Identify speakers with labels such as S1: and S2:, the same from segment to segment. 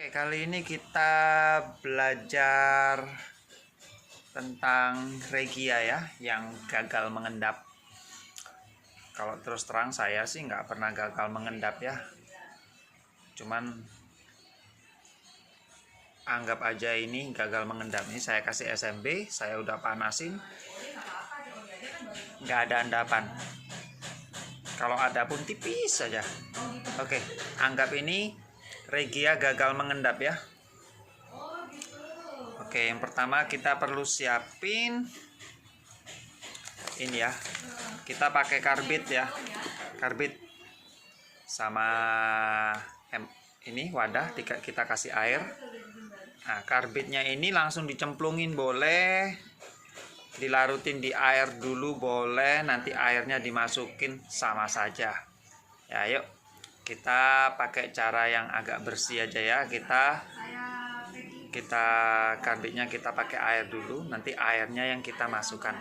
S1: Oke, kali ini kita belajar tentang regia ya, yang gagal mengendap. Kalau terus terang saya sih nggak pernah gagal mengendap ya. Cuman anggap aja ini gagal mengendap. Ini saya kasih SMB, saya udah panasin, nggak ada endapan. Kalau ada pun tipis saja. Oke, anggap ini regia gagal mengendap ya. Oke, yang pertama kita perlu siapin ini ya. Kita pakai karbit ya. Karbit sama ini wadah kita kasih air. Nah, karbitnya ini langsung dicemplungin boleh, dilarutin di air dulu boleh, nanti airnya dimasukin sama saja. Ya, yuk kita pakai cara yang agak bersih aja ya. Kita karbitnya kita pakai air dulu, nanti airnya yang kita masukkan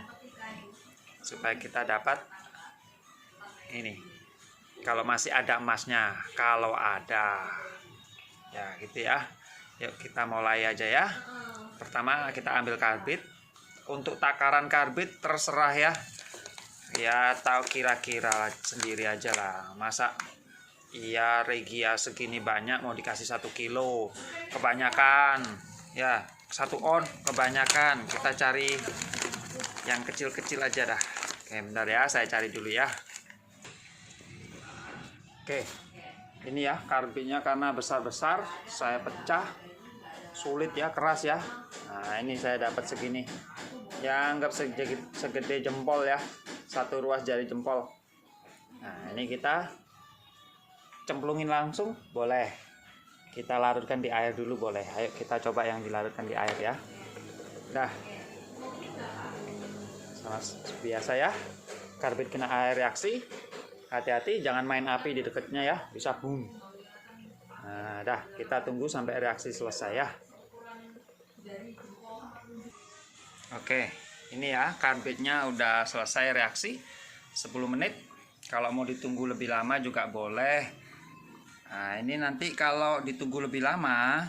S1: supaya kita dapat ini. Kalau masih ada emasnya, kalau ada ya gitu ya. Yuk kita mulai aja ya. Pertama kita ambil karbit. Untuk takaran karbit terserah ya. Ya tahu kira-kira sendiri aja lah. Masa iya regia segini banyak mau dikasih 1 kilo, kebanyakan ya. 1 on kebanyakan. Kita cari yang kecil-kecil aja dah. Oke, bentar ya, saya cari dulu ya. Oke, ini ya karbitnya karena besar-besar saya pecah, sulit ya, keras ya. Nah ini saya dapat segini ya, anggap segede jempol ya, 1 ruas jari jempol. Nah ini kita cemplungin langsung boleh, kita larutkan di air dulu boleh. Ayo kita coba yang dilarutkan di air ya. Nah sama biasa ya, karbit kena air reaksi, hati-hati jangan main api di dekatnya ya, bisa boom. Nah dah, kita tunggu sampai reaksi selesai ya. Oke, ini ya karbitnya udah selesai reaksi 10 menit. Kalau mau ditunggu lebih lama juga boleh. Nah ini nanti kalau ditunggu lebih lama,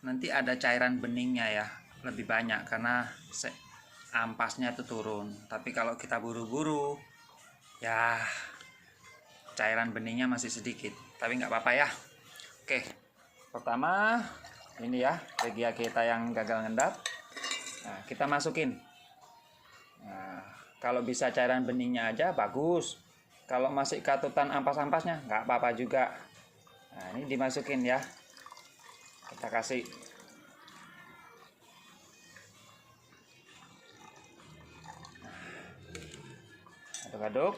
S1: nanti ada cairan beningnya ya, lebih banyak karena ampasnya itu turun. Tapi kalau kita buru-buru ya cairan beningnya masih sedikit, tapi nggak apa-apa ya. Oke, pertama ini ya regia kita yang gagal ngendap. Nah, kita masukin. Nah, kalau bisa cairan beningnya aja bagus. Kalau masih katutan ampas-ampasnya nggak apa-apa juga. Nah, ini dimasukin ya. Kita kasih. Aduk-aduk.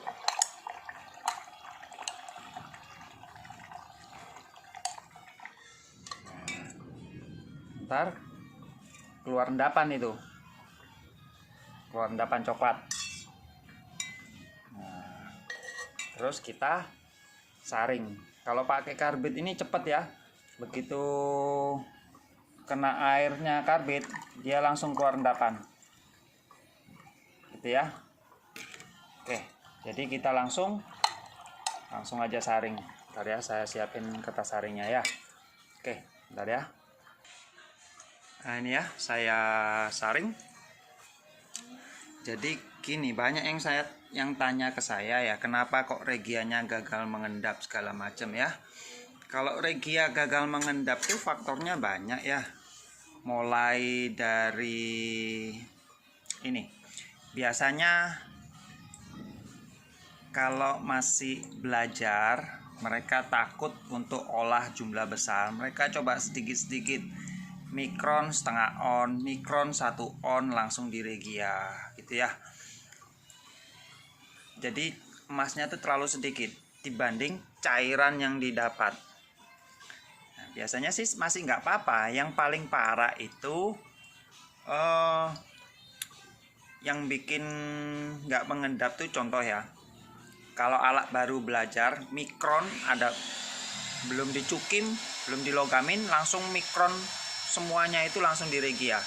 S1: Ntar keluar endapan itu, keluar endapan coklat. Nah, terus kita saring. Kalau pakai karbit ini cepet ya, begitu kena airnya karbit dia langsung keluar endapan gitu ya. Oke, jadi kita langsung aja saring. Bentar ya, saya siapin kertas saringnya ya. Oke, bentar ya. Nah ini ya, saya saring. Jadi gini, banyak yang tanya ke saya ya, kenapa kok regianya gagal mengendap segala macam ya. Kalau regia gagal mengendap tuh faktornya banyak ya. Mulai dari ini. Biasanya kalau masih belajar, mereka takut untuk olah jumlah besar. Mereka coba sedikit-sedikit, mikron setengah on, mikron 1 on langsung di regia gitu ya. Jadi emasnya tuh terlalu sedikit dibanding cairan yang didapat. Nah, biasanya sih masih nggak apa-apa. Yang paling parah itu yang bikin nggak mengendap tuh contoh ya, kalau alat baru belajar mikron ada belum dicukim, belum dilogamin, langsung mikron semuanya itu langsung di regia.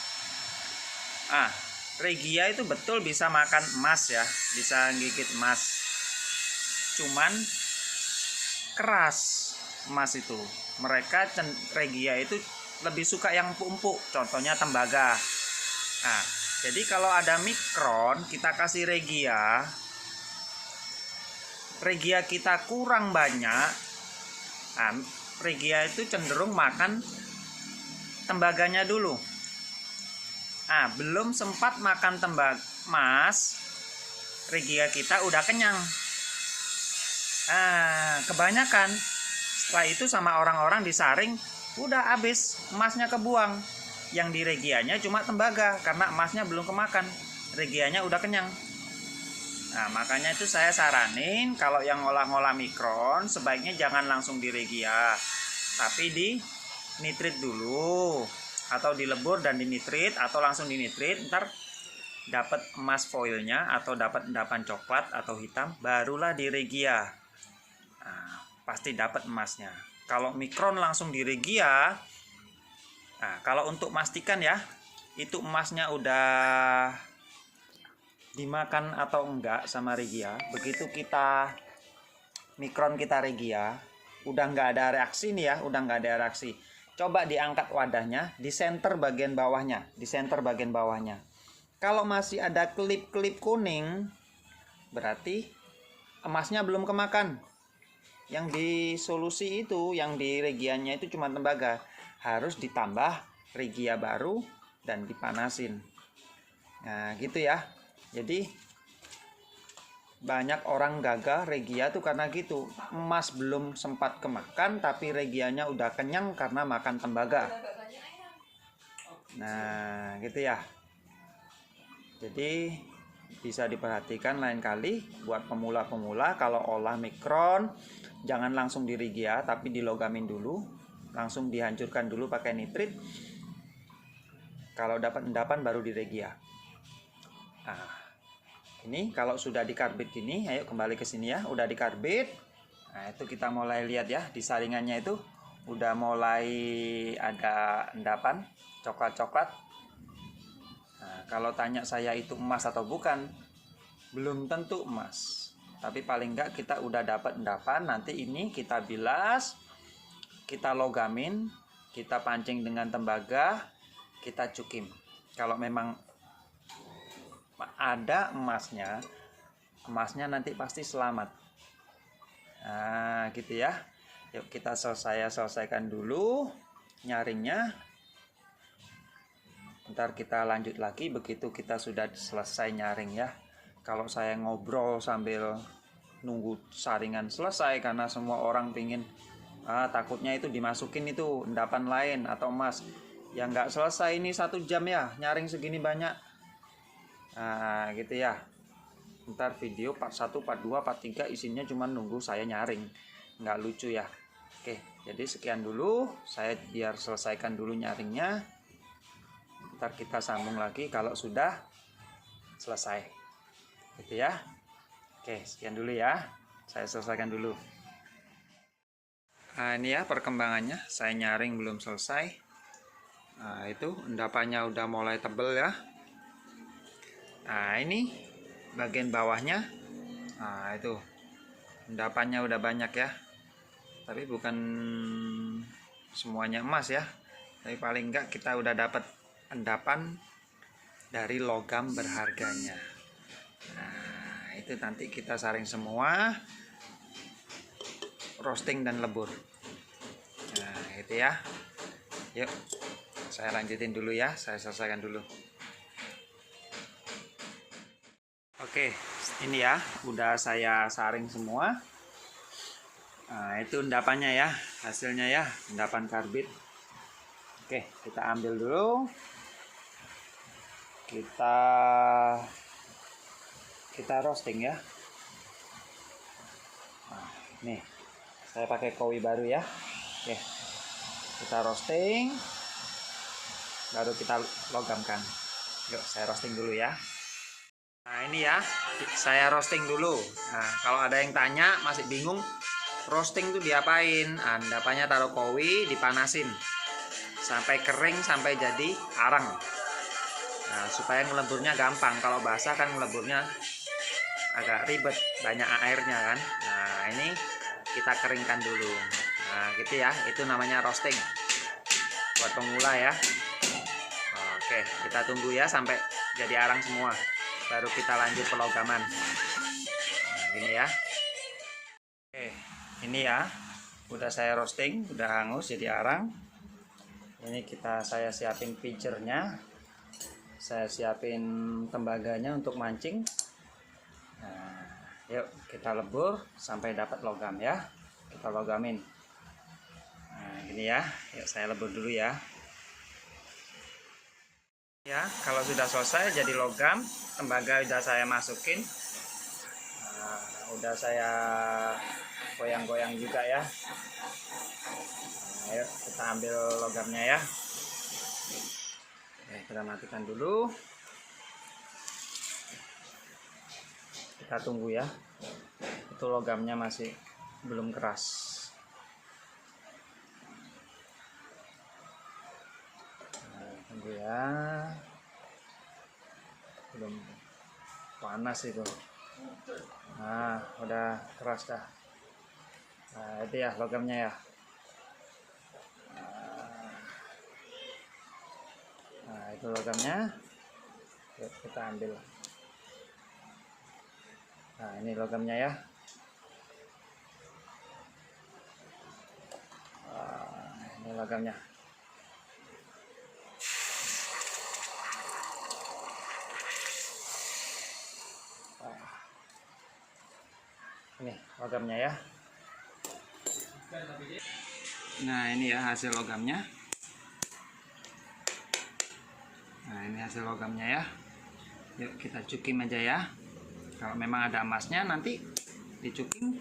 S1: Regia itu betul bisa makan emas ya, bisa gigit emas, cuman keras emas itu. mereka regia itu lebih suka yang empuk-empuk, contohnya tembaga. Nah, jadi kalau ada mikron kita kasih regia kita kurang banyak, nah, regia itu cenderung makan tembaganya dulu. Nah, belum sempat makan mas, regia kita udah kenyang. Nah, kebanyakan setelah itu sama orang-orang disaring, udah habis, emasnya kebuang. Yang di regianya cuma tembaga, karena emasnya belum kemakan, regianya udah kenyang. Nah, makanya itu saya saranin kalau yang ngolah-ngolah mikron sebaiknya jangan langsung di regia, tapi di nitrit dulu, atau dilebur dan di nitrit, atau langsung di nitrit, ntar dapat emas foilnya atau dapat endapan coklat atau hitam, barulah di regia. Nah, pasti dapat emasnya. Kalau mikron langsung di regia, nah, kalau untuk pastikan ya, itu emasnya udah dimakan atau enggak sama regia, begitu kita mikron kita regia, udah nggak ada reaksi nih ya, udah nggak ada reaksi. Coba diangkat wadahnya, di center bagian bawahnya, di center bagian bawahnya. Kalau masih ada klip-klip kuning, berarti emasnya belum kemakan. Yang di solusi itu, yang di regianya itu cuma tembaga, harus ditambah regia baru dan dipanasin. Nah, gitu ya. Jadi banyak orang gagal regia tuh karena gitu, emas belum sempat kemakan tapi regianya udah kenyang karena makan tembaga. Nah, gitu ya. Jadi bisa diperhatikan lain kali buat pemula-pemula, kalau olah mikron jangan langsung di regia tapi dilogamin dulu, langsung dihancurkan dulu pakai nitrit. Kalau dapat endapan baru di regia. Nah, ini kalau sudah dikarbit gini, ayo kembali ke sini ya, udah dikarbit. Nah, itu kita mulai lihat ya, di saringannya itu udah mulai ada endapan coklat-coklat. Nah, kalau tanya saya itu emas atau bukan, belum tentu emas, tapi paling enggak kita udah dapat endapan. Nanti ini kita bilas, kita logamin, kita pancing dengan tembaga, kita cukim. Kalau memang ada emasnya nanti pasti selamat. Nah, gitu ya. Yuk kita selesaikan dulu nyaringnya. Ntar kita lanjut lagi begitu kita sudah selesai nyaring ya. Kalau saya ngobrol sambil nunggu saringan selesai, karena semua orang pingin takutnya itu dimasukin itu endapan lain atau emas. Ya nggak selesai ini 1 jam ya, nyaring segini banyak. Nah, gitu ya. Ntar video part 1, part 2, part 3 isinya cuma nunggu saya nyaring. Nggak lucu ya. Oke, jadi sekian dulu. Saya biar selesaikan dulu nyaringnya. Ntar kita sambung lagi kalau sudah selesai. Gitu ya. Oke, sekian dulu ya. Saya selesaikan dulu. Nah, ini ya perkembangannya. Saya nyaring belum selesai. Nah, itu endapannya udah mulai tebel ya. Nah, ini bagian bawahnya. Nah, itu endapannya udah banyak ya. Tapi bukan semuanya emas ya. Tapi paling enggak kita udah dapat endapan dari logam berharganya. Nah, itu nanti kita saring semua, roasting dan lebur. Nah, itu ya. Yuk, saya lanjutin dulu ya, saya selesaikan dulu. Oke, ini ya, udah saya saring semua. Nah, itu endapannya ya, hasilnya ya, endapan karbit. Oke, kita ambil dulu. Kita roasting ya. Nah, nih, saya pakai kowi baru ya. Oke, kita roasting, baru kita logamkan. Yuk, saya roasting dulu ya. Nah, ini ya, saya roasting dulu. Nah, kalau ada yang tanya masih bingung, roasting tuh diapain? Endapannya taruh kowi, dipanasin sampai kering, sampai jadi arang. Nah, supaya ngeleburnya gampang. Kalau basah kan ngeleburnya agak ribet, banyak airnya kan. Nah, ini kita keringkan dulu. Nah gitu ya, itu namanya roasting buat pemula ya. Oke, kita tunggu ya sampai jadi arang semua, baru kita lanjut pelogaman. Nah, gini ya. Oke, ini ya, udah saya roasting, udah hangus jadi arang. Ini saya siapin pincernya, saya siapin tembaganya untuk mancing. Nah, yuk kita lebur sampai dapat logam ya. Kita logamin. Nah, gini ya. Yuk saya lebur dulu ya. Ya, kalau sudah selesai jadi logam, tembaga udah saya masukin. Nah, udah saya goyang-goyang juga ya. Nah, ayo kita ambil logamnya ya. Oke, kita matikan dulu. Kita tunggu ya. Itu logamnya masih belum keras. Tunggu ya, belum panas itu. Nah udah keras dah. Nah itu ya logamnya ya. Nah itu logamnya. Yuk kita ambil. Nah ini logamnya ya. Ini logamnya. Ini logamnya ya. Nah ini ya hasil logamnya. Nah ini hasil logamnya ya. Yuk kita cukim aja ya. Kalau memang ada emasnya nanti dicukim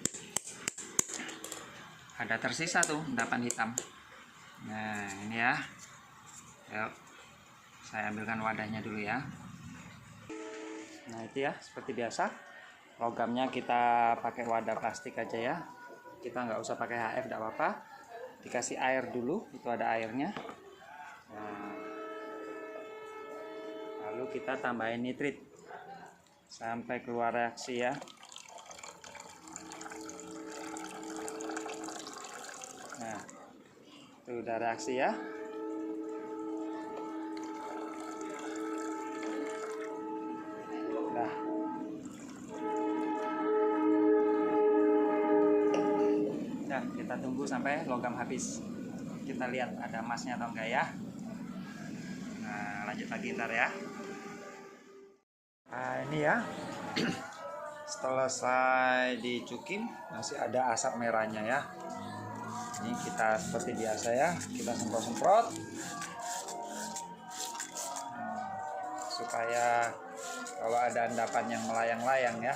S1: ada tersisa tuh endapan hitam. Nah ini ya. Yuk saya ambilkan wadahnya dulu ya. Nah itu ya seperti biasa, logamnya kita pakai wadah plastik aja ya. Kita nggak usah pakai HF, tidak apa-apa. Dikasih air dulu, itu ada airnya. Nah, lalu kita tambahin nitrit sampai keluar reaksi ya. Nah itu udah reaksi ya. Kita tunggu sampai logam habis. Kita lihat ada emasnya atau enggak ya. Nah lanjut lagi ntar ya. Nah ini ya. Setelah selesai dicukim masih ada asap merahnya ya. Ini kita seperti biasa ya, kita semprot-semprot supaya kalau ada endapan yang melayang-layang ya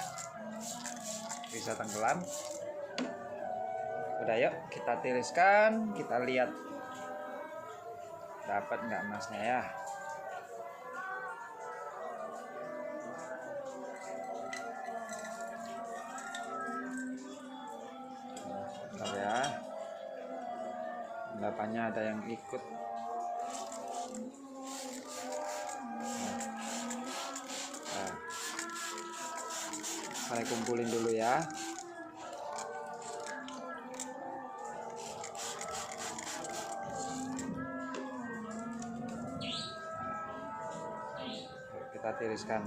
S1: bisa tenggelam. Udah yuk kita tiriskan, kita lihat dapat nggak emasnya ya. Bentar ya, endapannya ada yang ikut. Nah, saya kumpulin dulu ya. Kita tiriskan.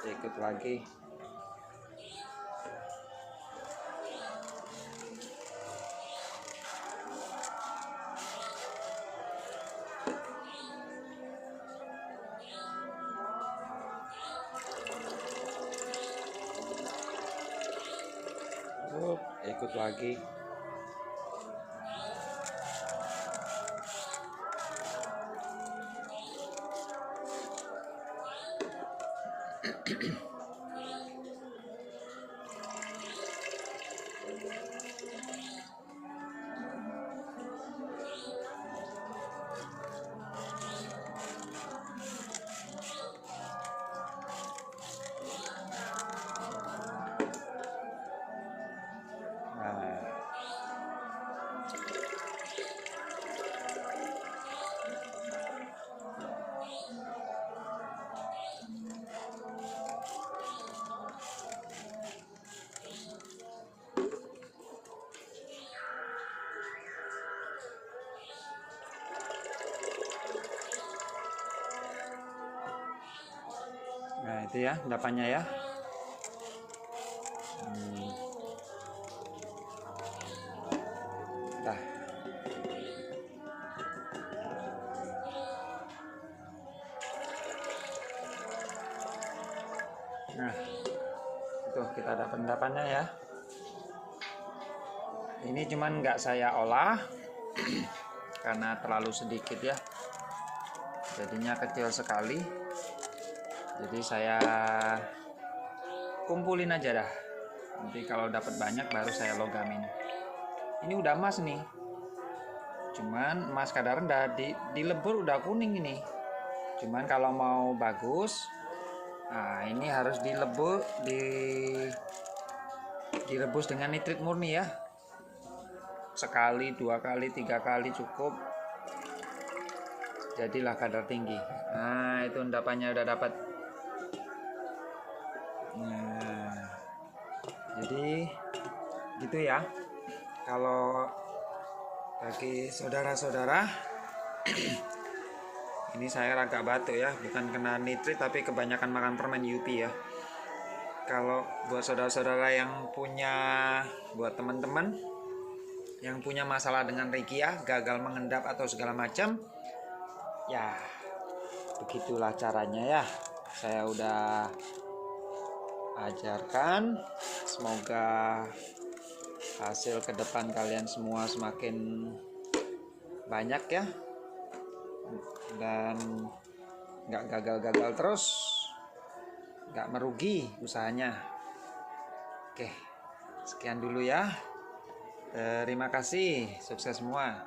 S1: Ikut lagi. Ikut lagi. Itu ya endapannya ya. Dah. Nah, itu kita dapat endapannya ya. Ini cuman nggak saya olah karena terlalu sedikit ya, jadinya kecil sekali. Jadi saya kumpulin aja dah. Nanti kalau dapat banyak baru saya logamin. Ini udah emas nih, cuman emas kadar rendah, dilebur udah kuning ini. Cuman kalau mau bagus, nah ini harus direbus dengan nitrit murni ya. Sekali, 2 kali, 3 kali cukup. Jadilah kadar tinggi. Nah, itu endapannya udah dapat. Nah, jadi gitu ya. Kalau bagi saudara-saudara, ini saya agak batuk ya, bukan kena nitrit tapi kebanyakan makan permen Yupi ya. Kalau buat saudara-saudara yang punya, buat teman-teman yang punya masalah dengan Rekia, gagal mengendap atau segala macam, ya begitulah caranya ya. Saya udah ajarkan. Semoga hasil ke depan kalian semua semakin banyak ya, dan nggak gagal-gagal terus, nggak merugi usahanya. Oke, sekian dulu ya. Terima kasih, sukses semua.